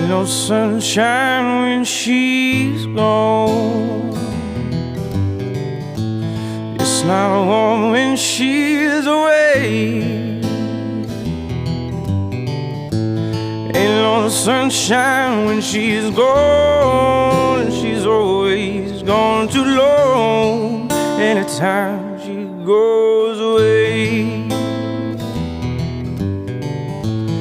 Ain't no sunshine when she's gone. It's not warm when she's away. Ain't no sunshine when she's gone. She's always gone too long. Anytime she goes away.